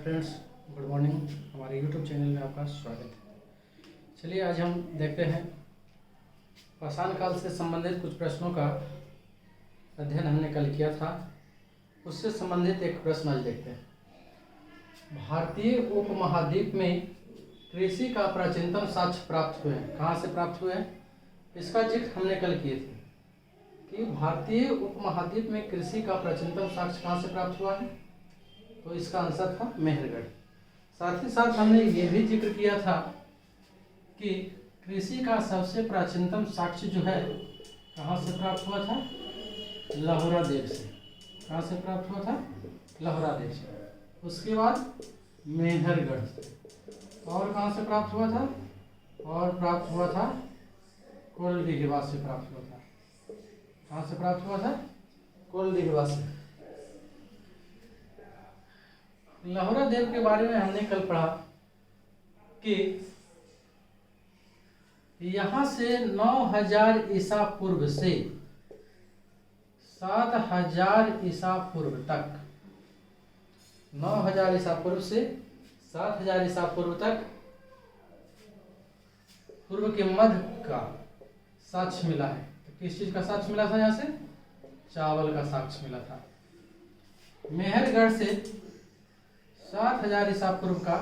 Friends, good morning. हमारे YouTube channel में आपका स्वागत है। चलिए आज हम देखते हैं पाषाण काल से संबंधित कुछ प्रश्नों का अध्ययन हमने कल किया था। उससे संबंधित एक प्रश्न आज देखते हैं। भारतीय उपमहाद्वीप में कृषि का प्राचीनतम साक्ष्य प्राप्त हुए हैं। कहाँ से प्राप्त हुए हैं? इसका जिक्र हमने कल किए थे कि भारतीय उपमहाद्वीप में कृषि का प्राचीनतम साक्ष्य कहाँ से प्राप्त हुआ है, तो इसका आंसर था मेहरगढ़। साथ ही साथ हमने ये भी जिक्र किया था कि कृषि का सबसे प्राचीनतम साक्ष्य जो है कहाँ से प्राप्त हुआ था? लहोरा देव से। कहाँ से प्राप्त हुआ था? लहोरा देव से। उसके बाद मेहरगढ़ से। और कहाँ से प्राप्त हुआ था? और प्राप्त हुआ था कोलडिघवा से प्राप्त हुआ था। कहाँ से प्राप्त हुआ था? कोलडिघवा से। लहोरा देव के बारे में हमने कल पढ़ा कि यहाँ से 9000 ईसा पूर्व से 7000 ईसा पूर्व तक, 9000 ईसा पूर्व से 7000 ईसा पूर्व तक पूर्व के मध्य का साक्ष्य मिला है। तो किस चीज का साक्ष्य मिला था? यहाँ से चावल का साक्ष्य मिला था। मेहरगढ़ से 7000 ईसा पूर्व का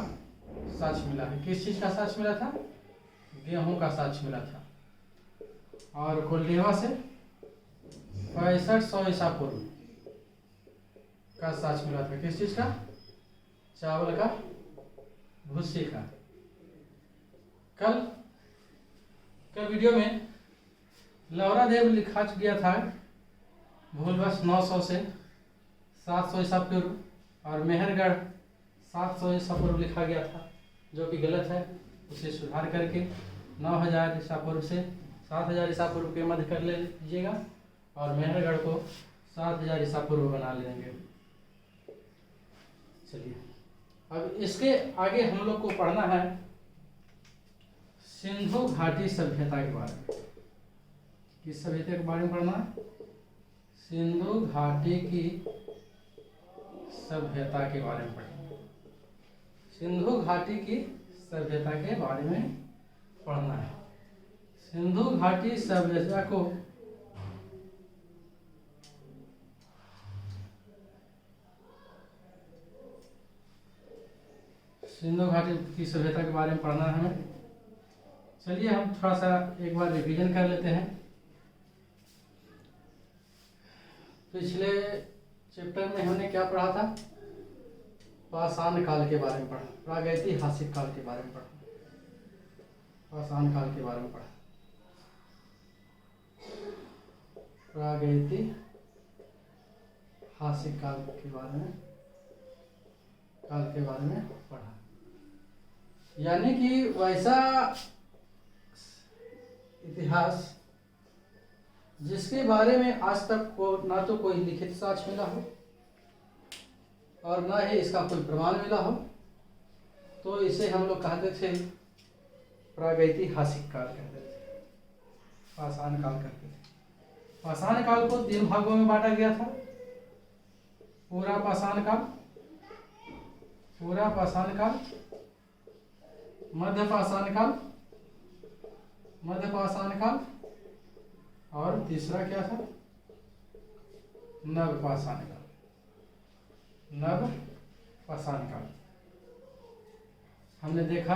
साक्ष्य मिला है। किस चीज का साक्ष्य मिला था? गेहूं का साक्ष्य मिला था। और कोल्डिघवा से 6500 ईसा पूर्व का साक्ष्य मिला था। किस चीज का? चावल का, भूसी का। कल वीडियो में लहोरा देव लिखा गया था भूलवश 900 से 700 ईसा पूर्व, और मेहरगढ़ 700 ईसा पूर्व लिखा गया था, जो कि गलत है। उसे सुधार करके 9000 ईसा पूर्व से 7000 ईसा पूर्व के मध्य कर लीजिएगा, और मेहरगढ़ को 7000 ईसा पूर्व बना लेंगे। चलिए अब इसके आगे हम लोग को पढ़ना है सिंधु घाटी सभ्यता के बारे में। किस सभ्यता के बारे में पढ़ना है? सिंधु घाटी की सभ्यता के बारे में पढ़ना। सिंधु घाटी की सभ्यता के बारे में पढ़ना है। सिंधु घाटी सभ्यता को सिंधु घाटी की सभ्यता के बारे में पढ़ना है हमें। चलिए हम थोड़ा सा एक बार रिवीजन कर लेते हैं। पिछले चैप्टर में हमने क्या पढ़ा था? पाषाण काल के बारे में पढ़ा, प्रागैतिहासिक काल के बारे में पढ़ा, पाषाण काल के बारे में पढ़ा, प्रागैतिहासिक काल के बारे में पढ़ा। यानी कि वैसा इतिहास जिसके बारे में आज तक ना तो कोई लिखित साक्ष्य मिला हो और ना ही इसका कोई प्रमाण मिला हो, तो इसे हम लोग कहते थे प्रागैतिहासिक काल कहते थे, पाषाण काल कहते थे। पाषाण काल को 3 भागों में बांटा गया था। पूरा पाषाण काल, मध्य पाषाण काल, और तीसरा क्या था? नव पाषाण काल। हमने देखा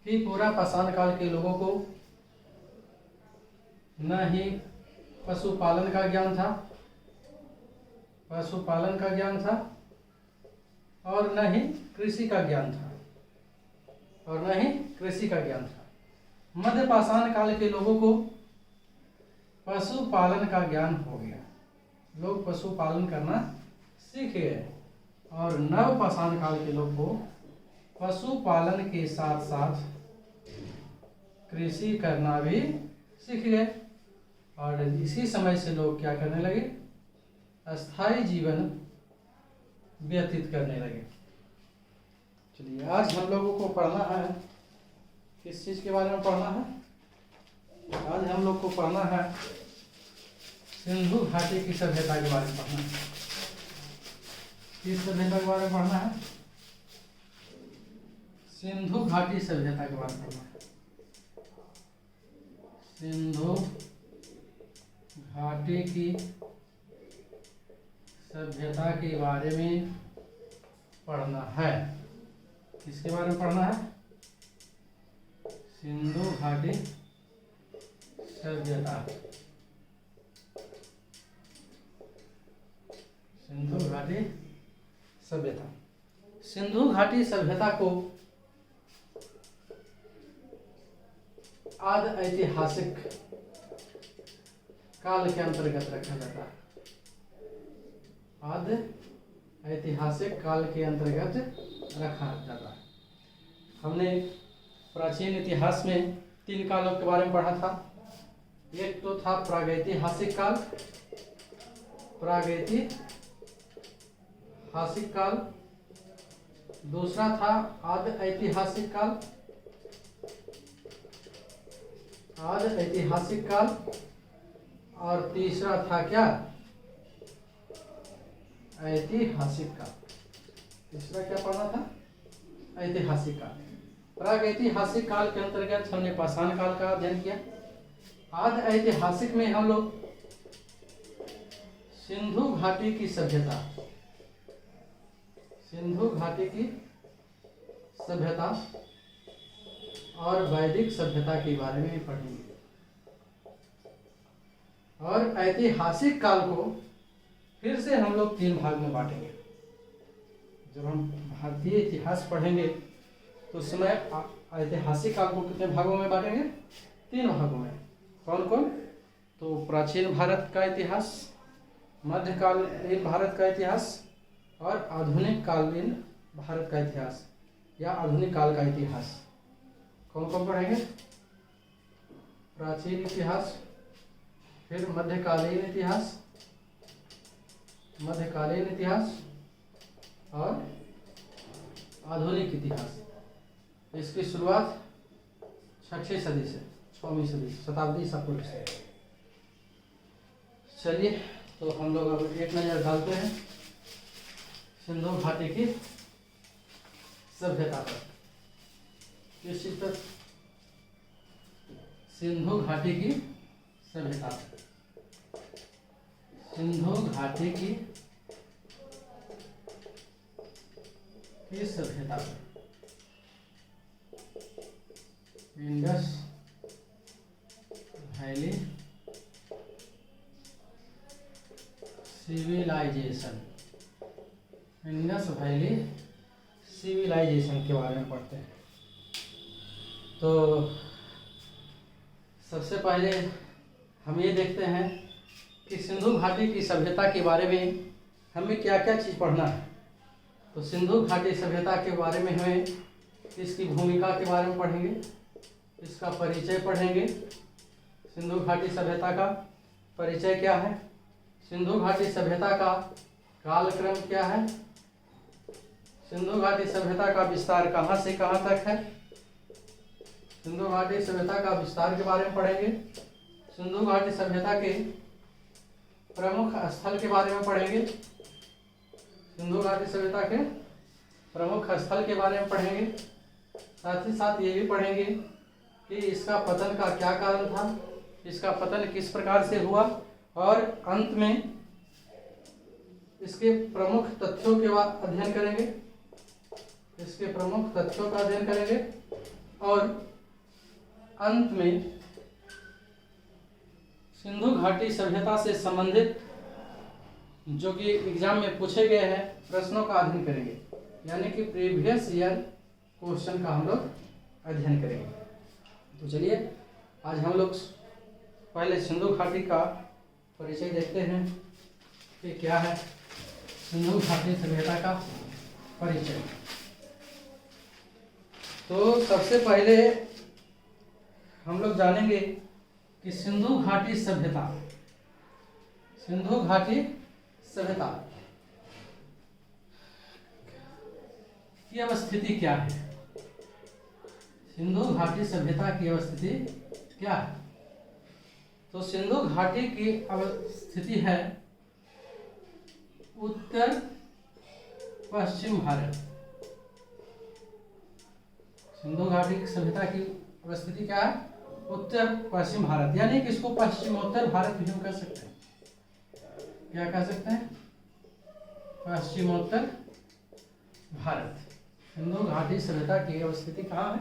कि पूरा पाषाण काल के लोगों को न ही पशुपालन का ज्ञान था, और न ही कृषि का ज्ञान था, मध्य पाषाण काल के लोगों को पशुपालन का ज्ञान हो गया। लोग पशुपालन करना सीख गए, और नव पाषाण काल के लोग को पशुपालन के साथ साथ कृषि करना भी सीख गए, और इसी समय से लोग क्या करने लगे? अस्थायी जीवन व्यतीत करने लगे। चलिए आज हम लोगों को पढ़ना है, किस चीज के बारे में पढ़ना है? आज हम लोग को पढ़ना है सिंधु घाटी की सभ्यता के बारे में पढ़ना है। किस सभ्यता के बारे में पढ़ना है? सिंधु घाटी सभ्यता के बारे में पढ़ना है। सिंधु घाटी की सभ्यता के बारे में पढ़ना है। किसके बारे में पढ़ना है? सिंधु घाटी सभ्यता। सिंधु घाटी सभ्यता। सिंधु घाटी सभ्यता को आदि ऐतिहासिक काल के अंतर्गत रखा जाता है। आदि ऐतिहासिक काल के अंतर्गत रखा जाता है। हमने प्राचीन इतिहास में 3 कालों के बारे में पढ़ा था। एक तो था प्रागैतिहासिक काल, प्रागैतिहासिक काल। दूसरा था आदि ऐतिहासिक काल, आदि ऐतिहासिक काल। और तीसरा था क्या? ऐतिहासिक काल। तीसरा क्या पढ़ना था? ऐतिहासिक काल। प्रागैतिहासिक काल के अंतर्गत हमने पाषाण काल का अध्ययन किया। आदि ऐतिहासिक में हम लोग सिंधु घाटी की सभ्यता, सिंधु घाटी की सभ्यता और वैदिक सभ्यता के बारे में पढ़ेंगे। और ऐतिहासिक काल को फिर से हम लोग 3 भाग में बांटेंगे। जब हम भारतीय इतिहास पढ़ेंगे तो उस समय ऐतिहासिक काल को कितने भागों में बांटेंगे? 3 भागों में। कौन कौन? तो प्राचीन भारत का इतिहास, मध्यकालीन भारत का इतिहास और आधुनिक कालीन भारत का इतिहास या आधुनिक काल का इतिहास। कौन कौन पढ़ेंगे? प्राचीन इतिहास, फिर मध्यकालीन इतिहास, मध्यकालीन इतिहास और आधुनिक इतिहास। इसकी शुरुआत 6वीं सदी से, 6वीं सदी, शताब्दी ईसा पूर्व से। चलिए तो हम लोग अब एक नज़र डालते हैं सिंधु घाटी की सभ्यता पर। किस चीज पर? सिंधु घाटी की सभ्यता। सिंधु घाटी की सभ्यता। Indus valley civilisation. Indus valley civilisation के बारे में पढ़ते हैं। तो सबसे पहले हम ये देखते हैं कि सिंधु घाटी की सभ्यता के बारे में हमें क्या क्या चीज़ पढ़ना है। तो सिंधु घाटी सभ्यता के बारे में हमें इसकी भूमिका के बारे में पढ़ेंगे, इसका परिचय पढ़ेंगे। सिंधु घाटी सभ्यता का परिचय क्या है? सिंधु घाटी सभ्यता का कालक्रम क्या है? सिंधु घाटी सभ्यता का विस्तार कहाँ से कहाँ तक है? सिंधु घाटी सभ्यता का विस्तार के बारे में पढ़ेंगे। सिंधु घाटी सभ्यता के प्रमुख स्थल के बारे में पढ़ेंगे। सिंधु घाटी सभ्यता के प्रमुख स्थल के बारे में पढ़ेंगे। साथ ही साथ ये भी पढ़ेंगे कि इसका पतन का क्या कारण था, इसका पतन किस प्रकार से हुआ, और अंत में इसके प्रमुख तथ्यों के अध्ययन करेंगे। इसके प्रमुख तथ्यों का अध्ययन करेंगे और अंत में सिंधु घाटी सभ्यता से संबंधित जो कि एग्जाम में पूछे गए हैं प्रश्नों का अध्ययन करेंगे, यानी कि प्रीवियस ईयर क्वेश्चन का हम लोग अध्ययन करेंगे। तो चलिए आज हम लोग पहले सिंधु घाटी का परिचय देखते हैं कि क्या है सिंधु घाटी सभ्यता का परिचय। तो सबसे पहले हम लोग जानेंगे कि सिंधु घाटी सभ्यता, सिंधु घाटी सभ्यता की अवस्थिति क्या है। सिंधु घाटी सभ्यता की अवस्थिति क्या है? तो सिंधु घाटी की अवस्थिति है उत्तर पश्चिम भारत। सिंधु घाटी की सभ्यता की अवस्थिति क्या है? उत्तर पश्चिम भारत, यानी कि इसको पश्चिमोत्तर भारत भी हम कह सकते हैं। क्या कह सकते हैं? पश्चिमोत्तर भारत। सिंधु घाटी सभ्यता की अवस्थिति कहाँ है?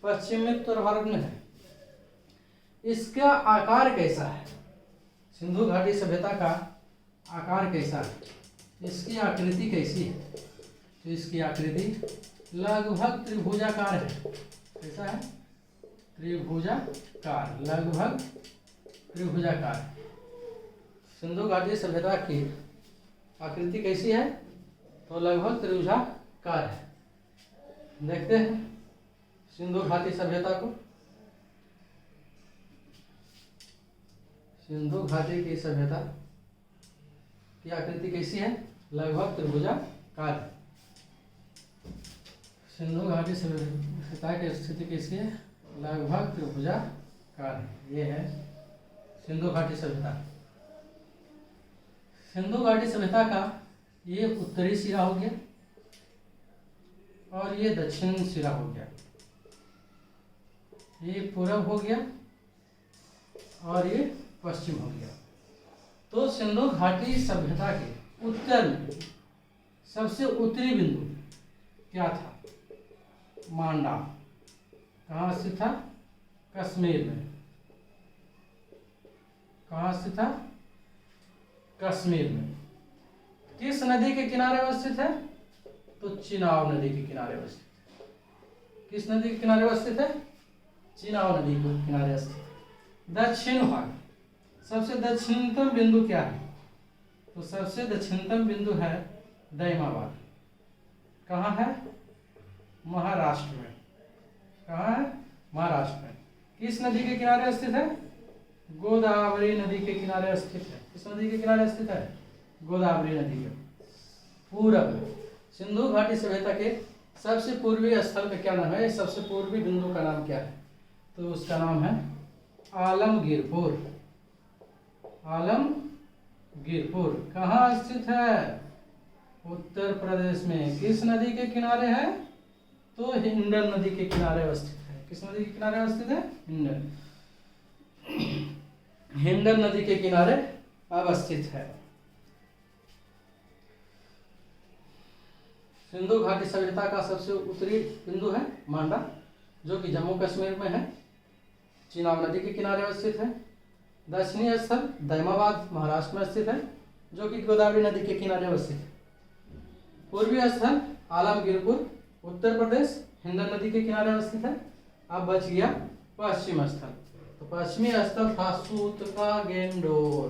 पश्चिमोत्तर भारत में है। इसका आकार कैसा है? सिंधु घाटी सभ्यता का आकार कैसा है? इसकी आकृति कैसी है? तो इसकी आकृति लगभग त्रिभुजाकार है। कैसा है? त्रिभुजाकार, लगभग त्रिभुजाकार। सिंधु घाटी सभ्यता की आकृति कैसी है? तो लगभग त्रिभुजाकार है। देखते हैं सिंधु घाटी सभ्यता को। सिंधु घाटी की सभ्यता की आकृति कैसी है? लगभग त्रिभुजाकार है। सिंधु घाटी सभ्यता की स्थिति कैसी है? लगभग त्रिभुजाकार है। ये है सिंधु घाटी सभ्यता। सिंधु घाटी सभ्यता का ये उत्तरी सिरा हो गया और ये दक्षिण सिरा हो गया। ये पूरब हो गया और ये पश्चिम हो गया। तो सिंधु घाटी सभ्यता के उत्तर में सबसे उत्तरी बिंदु क्या था? मांडा। कहाँ स्थित था? कश्मीर में। कहाँ स्थित था? कश्मीर में। किस नदी के किनारे अवस्थित है? तो चिनाब नदी के किनारे अवस्थित है। किस नदी के किनारे अवस्थित है? चिनाब नदी के किनारे अवस्थित। दक्षिण भाग, सबसे दक्षिणतम बिंदु क्या है? तो सबसे दक्षिणतम बिंदु है दैमाबाद। कहाँ है? महाराष्ट्र में। कहाँ है? महाराष्ट्र में। किस नदी के किनारे स्थित है? गोदावरी नदी के किनारे स्थित है। किस नदी के किनारे स्थित है? गोदावरी नदी के पूरब में। सिंधु घाटी सभ्यता के सबसे पूर्वी स्थल का क्या नाम है? सबसे पूर्वी बिंदु का नाम क्या है? तो उसका नाम है आलमगीरपुर। आलमगीरपुर कहाँ स्थित है? उत्तर प्रदेश में। किस नदी के किनारे है? तो हिंडन नदी के किनारे अवस्थित है। किस नदी के किनारे अवस्थित है? हिंडन नदी के किनारे अवस्थित है। सिंधु घाटी सभ्यता का सबसे उत्तरी बिंदु है मांडा, जो कि जम्मू कश्मीर में है। चिनाब नदी के किनारे अवस्थित है। दक्षिणी स्थल दैमाबाद महाराष्ट्र में स्थित है, जो कि गोदावरी नदी के किनारे अवस्थित है। पूर्वी स्थल आलमगीरपुर उत्तर प्रदेश हिंडन नदी के किनारे अवस्थित है। अब बच गया पश्चिम स्थल। तो पश्चिमी स्थल था सूत का गेंडोर।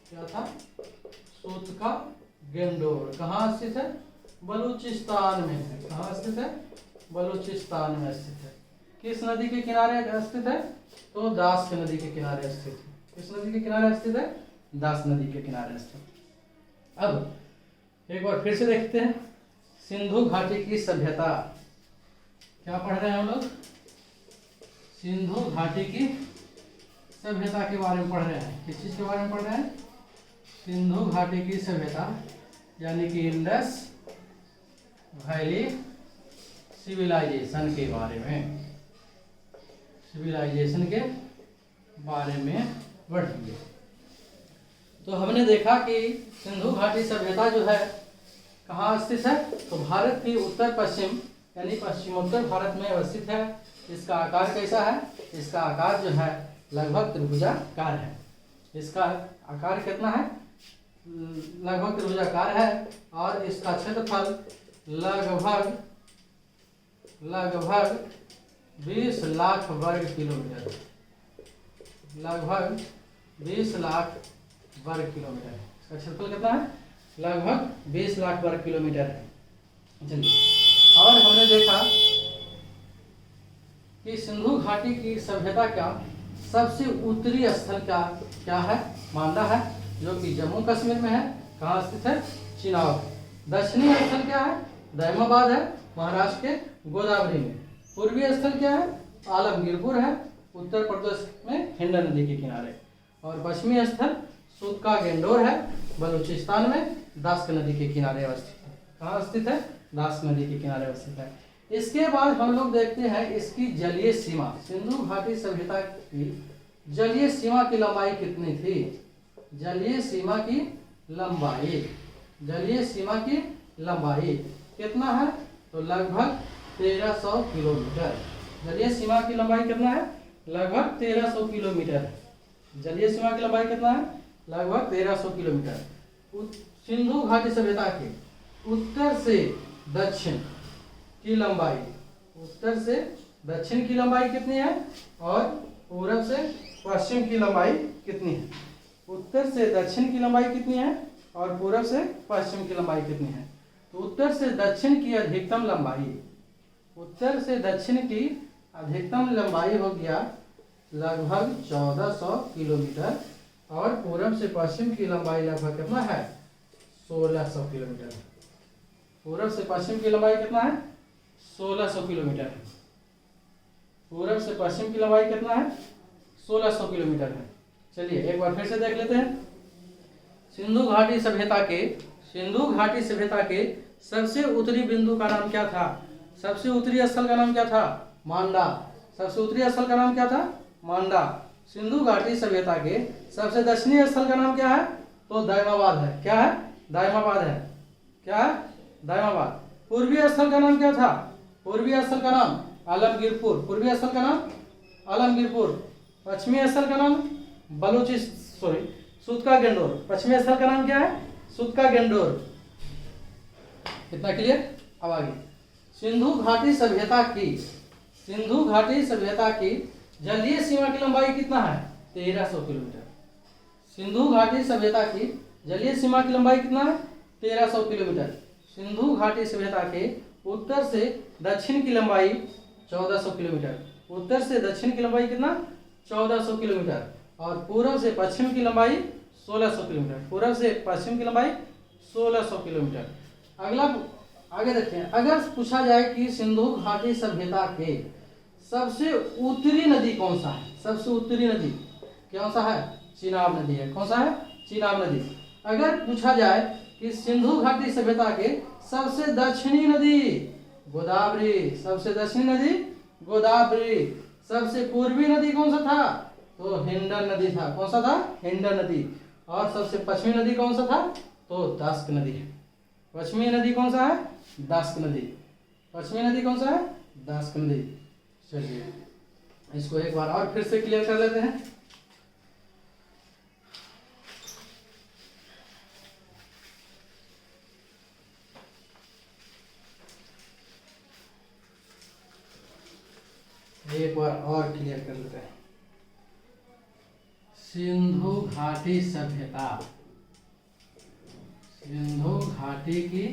क्या था? सूत का गेंडोर। कहाँ स्थित है? बलूचिस्तान में है। कहाँ स्थित है? बलूचिस्तान में स्थित है। किस नदी के किनारे स्थित है? तो दास नदी के किनारे स्थित है। किस नदी के किनारे स्थित है? दास नदी के किनारे स्थित। अब एक बार फिर से देखते हैं सिंधु घाटी की सभ्यता। क्या पढ़ रहे हैं हम लोग? सिंधु घाटी की सभ्यता के बारे में पढ़ रहे हैं। किस चीज के बारे में पढ़ रहे हैं? सिंधु घाटी की सभ्यता, यानी कि इंडस वैली सिविलाइजेशन के बारे में। सिविलाइजेशन के बारे में पढ़ेंगे। तो हमने देखा कि सिंधु घाटी सभ्यता जो है कहाँ स्थित है? तो भारत की उत्तर पश्चिम यानी पश्चिमोत्तर भारत में अवस्थित है। इसका आकार कैसा है? इसका आकार जो है लगभग त्रिभुजाकार है। इसका आकार कितना है? लगभग त्रिभुजाकार है और इसका क्षेत्रफल लगभग 20 लाख वर्ग किलोमीटर। लगभग 20 लाख वर्ग किलोमीटर। इसका क्षेत्रफल कितना है? लगभग 20 लाख वर्ग किलोमीटर है। चलिए, और हमने देखा कि सिंधु घाटी की सभ्यता का सबसे उत्तरी स्थल क्या है? मांडा है, जो कि जम्मू कश्मीर में है। कहाँ स्थित है? चिनाब। दक्षिणी स्थल क्या है? दैमाबाद है, महाराष्ट्र के गोदावरी में। पूर्वी स्थल क्या है? आलमगीरपुर है, उत्तर प्रदेश में हिंडन नदी के किनारे। और पश्चिमी स्थल सूत का गेंडोर है, बलूचिस्तान में दास नदी के किनारे अवस्थित है। कहाँ स्थित है? द्रास नदी के किनारे स्थित है। इसके बाद हम लोग देखते हैं इसकी जलीय सीमा। सिंधु घाटी सभ्यता की जलीय सीमा की लंबाई कितनी थी? जलीय सीमा की लंबाई, जलीय सीमा की लंबाई कितना है? तो लगभग 1300 किलोमीटर। जलीय सीमा की लंबाई कितना है? लगभग 1300 किलोमीटर है। जलीय सीमा की लंबाई कितना है? लगभग 1300 किलोमीटर। सिंधु घाटी सभ्यता के उत्तर से दक्षिण की लंबाई, उत्तर से दक्षिण की लंबाई कितनी है और पूरब से पश्चिम की लंबाई कितनी है? उत्तर से दक्षिण की लंबाई कितनी है और पूरब से पश्चिम की लंबाई कितनी है? तो उत्तर से दक्षिण की अधिकतम लंबाई, उत्तर से दक्षिण की अधिकतम लंबाई हो गया लगभग 1400 किलोमीटर और पूरब से पश्चिम की लंबाई लगभग कितना है? 1600 किलोमीटर। पूरब से पश्चिम की लंबाई कितना है? 1600 किलोमीटर है। पूरब से पश्चिम की लंबाई कितना है? 1600 किलोमीटर है। चलिए एक बार फिर से देख लेते हैं। सिंधु घाटी सभ्यता के सबसे उत्तरी बिंदु का नाम क्या था? सबसे उत्तरी स्थल का नाम क्या था? मांडा। सबसे उत्तरी स्थल का नाम क्या था? मांडा। सिंधु घाटी सभ्यता के सबसे दक्षिणी स्थल का नाम क्या है? तो दायमाबाद है। क्या है? दायमाबाद है। क्या है? दायमाबाद। पूर्वी स्थल का नाम क्या था? पूर्वी स्थल का नाम आलमगीरपुर। पूर्वी स्थल का नाम आलमगीरपुर। पश्चिमी स्थल का नाम सुतका गेंडोर। पश्चिमी स्थल का नाम क्या है? सुतका गेंडोर। कितना क्लियर? अब आगे सिंधु घाटी सभ्यता की जलीय सीमा की लंबाई कितना है? 1300 किलोमीटर। सिंधु घाटी सभ्यता की जलीय सीमा की लंबाई कितना है? 1300 किलोमीटर। सिंधु घाटी सभ्यता के उत्तर से दक्षिण की लंबाई 1400 किलोमीटर। उत्तर से दक्षिण की लंबाई कितना? 1400 किलोमीटर और पूर्व से पश्चिम की लंबाई 1600 किलोमीटर। पूर्व से पश्चिम की लंबाई 1600 किलोमीटर। अगला आगे देखते हैं। अगर पूछा जाए कि सिंधु घाटी सभ्यता के सबसे उत्तरी नदी कौन सा है? सबसे उत्तरी नदी कौन सा है? चिनाब नदी है। कौन सा है? चिनाब नदी। अगर पूछा जाए कि सिंधु घाटी सभ्यता के सबसे दक्षिणी नदी गोदावरी, सबसे दक्षिणी नदी गोदावरी। सबसे पूर्वी नदी कौन सा था? तो हिंडन नदी था। कौन सा था? हिंडन नदी। और सबसे पश्चिमी नदी कौन सा था? तो दस्क नदी है। पश्चिमी नदी कौन सा है? दस्क नदी। पश्चिमी नदी कौन सा है? दस्क नदी। चलिए इसको एक बार और फिर से क्लियर कर लेते हैं। एक बार और क्लियर कर लेते हैं। सिंधु घाटी सभ्यता, सिंधु घाटी की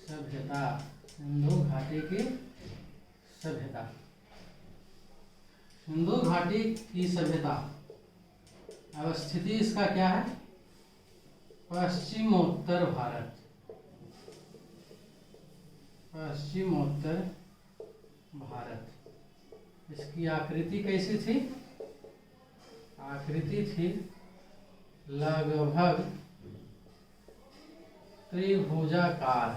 सभ्यता, सिंधु घाटी की सभ्यता, सिंधु घाटी की सभ्यता अब स्थिति इसका क्या है? पश्चिमोत्तर भारत, पश्चिमोत्तर भारत। इसकी आकृति कैसी थी? आकृति थी लगभग त्रिभुजाकार।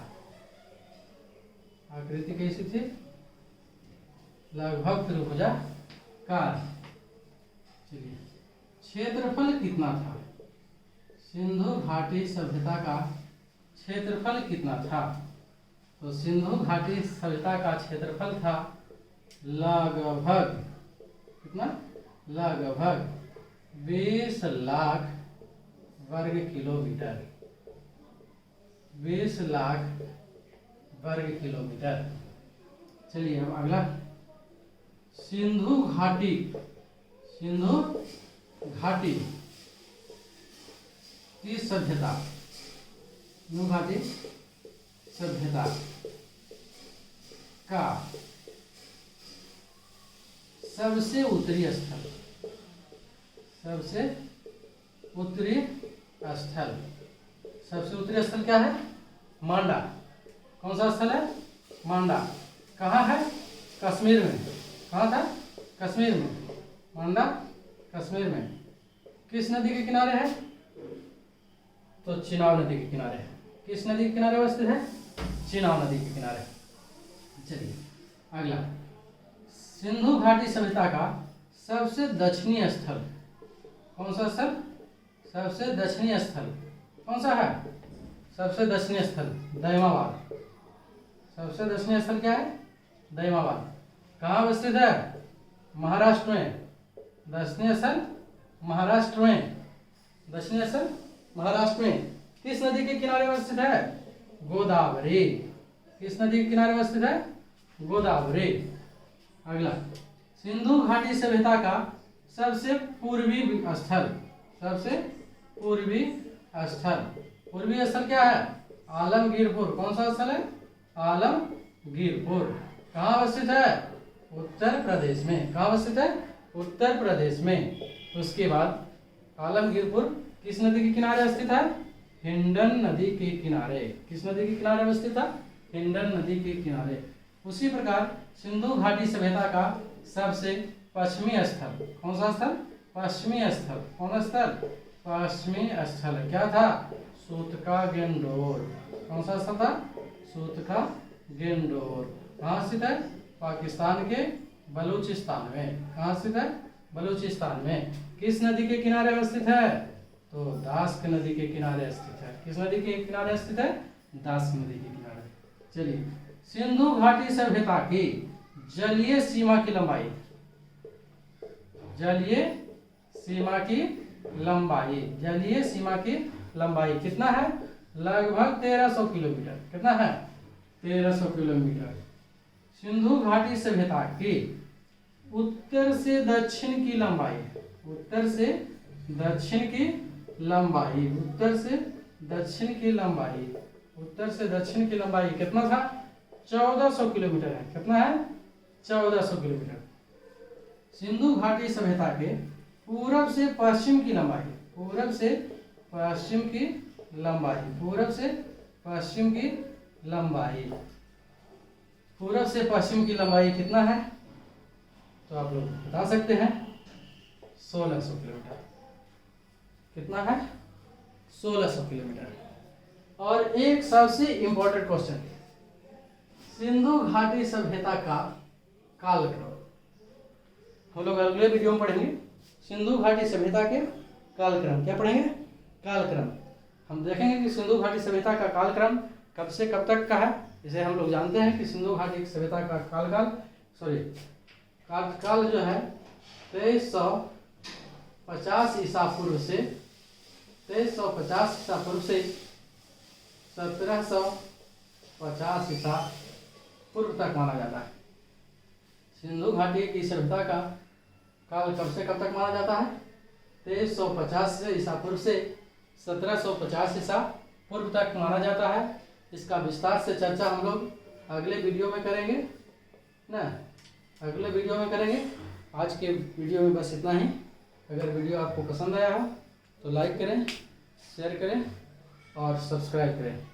आकृति कैसी थी? लगभग त्रिभुजाकार। चलिए क्षेत्रफल कितना था? सिंधु घाटी सभ्यता का क्षेत्रफल कितना था? तो सिंधु घाटी सभ्यता का क्षेत्रफल था लगभग कितना? लगभग 20 लाख वर्ग किलोमीटर। 20 लाख वर्ग किलोमीटर। चलिए अब अगला सिंधु घाटी, सिंधु घाटी की सभ्यता, सिंधु घाटी सभ्यता का सबसे उत्तरी स्थल, सबसे उत्तरी स्थल, सबसे उत्तरी स्थल क्या है? मांडा। कौन सा स्थल है? मांडा। कहाँ है? कश्मीर में। कहाँ था? कश्मीर में। मांडा कश्मीर में। किस नदी के किनारे है? तो चिनाब नदी के किनारे है। किस नदी के किनारे अवस्थित है? चिनाब नदी के किनारे। चलिए अगला, सिंधु घाटी सभ्यता का सबसे दक्षिणी स्थल कौन सा स्थल? सबसे दक्षिणी स्थल कौन सा है? सबसे दक्षिणी स्थल दैमाबाद। सबसे दक्षिणी स्थल क्या है? दैमाबाद। कहाँ अवस्थित है? महाराष्ट्र में। दक्षिणी स्थल महाराष्ट्र में। दक्षिणी स्थल महाराष्ट्र में। किस नदी के किनारे अवस्थित है? गोदावरी। किस नदी के किनारे अवस्थित है? गोदावरी। अगला, सिंधु घाटी सभ्यता का सबसे पूर्वी स्थल। सबसे पूर्वी स्थल। पूर्वी स्थल क्या है? आलमगीरपुर। कौन सा स्थल है? आलमगीरपुर। कहाँ अवस्थित है? उत्तर प्रदेश में। कहाँ अवस्थित है? उत्तर प्रदेश में। उसके बाद आलमगीरपुर किस नदी के किनारे स्थित है? हिंडन नदी के किनारे। किस नदी के किनारे अवस्थित है? हिंडन नदी के किनारे। उसी प्रकार सिंधु घाटी सभ्यता का सबसे पश्चिमी स्थल कौन सा स्थल? पश्चिमी स्थल। कौन स्थल? पश्चिमी स्थल क्या था? सूतका गेंडोर। कौन सा स्थल था? सूतका गेंडोर। कहाँ स्थित है? पाकिस्तान के बलूचिस्तान में। कहाँ स्थित है? बलूचिस्तान में। किस नदी के किनारे अवस्थित है? तो दास्क नदी के किनारे स्थित है। किस नदी के किनारे स्थित है? दास्क नदी के किनारे। चलिए, सिंधु घाटी सभ्यता की जलीय सीमा की लंबाई। जलीय सीमा की लंबाई। जलीय सीमा की लंबाई कितना है? लगभग 1300 किलोमीटर। कितना है? 1300 किलोमीटर। सिंधु घाटी सभ्यता की उत्तर से दक्षिण की लंबाई। उत्तर से दक्षिण की लंबाई। उत्तर से दक्षिण की लंबाई। उत्तर से दक्षिण की लंबाई कितना था? 1400 किलोमीटर है। कितना है? 1400 किलोमीटर। सिंधु घाटी सभ्यता के पूरब से पश्चिम की लंबाई। पूरब से पश्चिम की लंबाई। पूरब से पश्चिम की लंबाई। पूरब से पश्चिम की लंबाई कितना है? तो आप लोग बता सकते हैं 1600 किलोमीटर। कितना है? 1600 किलोमीटर। और एक सबसे इंपॉर्टेंट क्वेश्चन, सिंधु घाटी सभ्यता का कालक्रम। हम लोग अगले वीडियो में पढ़ेंगे सिंधु घाटी सभ्यता के कालक्रम। क्या पढ़ेंगे? कालक्रम। हम देखेंगे कि सिंधु घाटी सभ्यता का कालक्रम कब से कब तक का है। इसे हम लोग जानते हैं कि सिंधु घाटी सभ्यता का काल जो है 2350 ईसा पूर्व से 2350 ईसा पूर्व से 1750 ईसा पूर्व तक माना जाता है। सिंधु घाटी की सभ्यता का काल कब से कब तक माना जाता है? 2350 ईसा पूर्व से 1750 ईसा पूर्व तक माना जाता है। इसका विस्तार से चर्चा हम लोग अगले वीडियो में करेंगे ना। अगले वीडियो में करेंगे। आज के वीडियो में बस इतना ही। अगर वीडियो आपको पसंद आया हो तो लाइक करें, शेयर करें और सब्सक्राइब करें।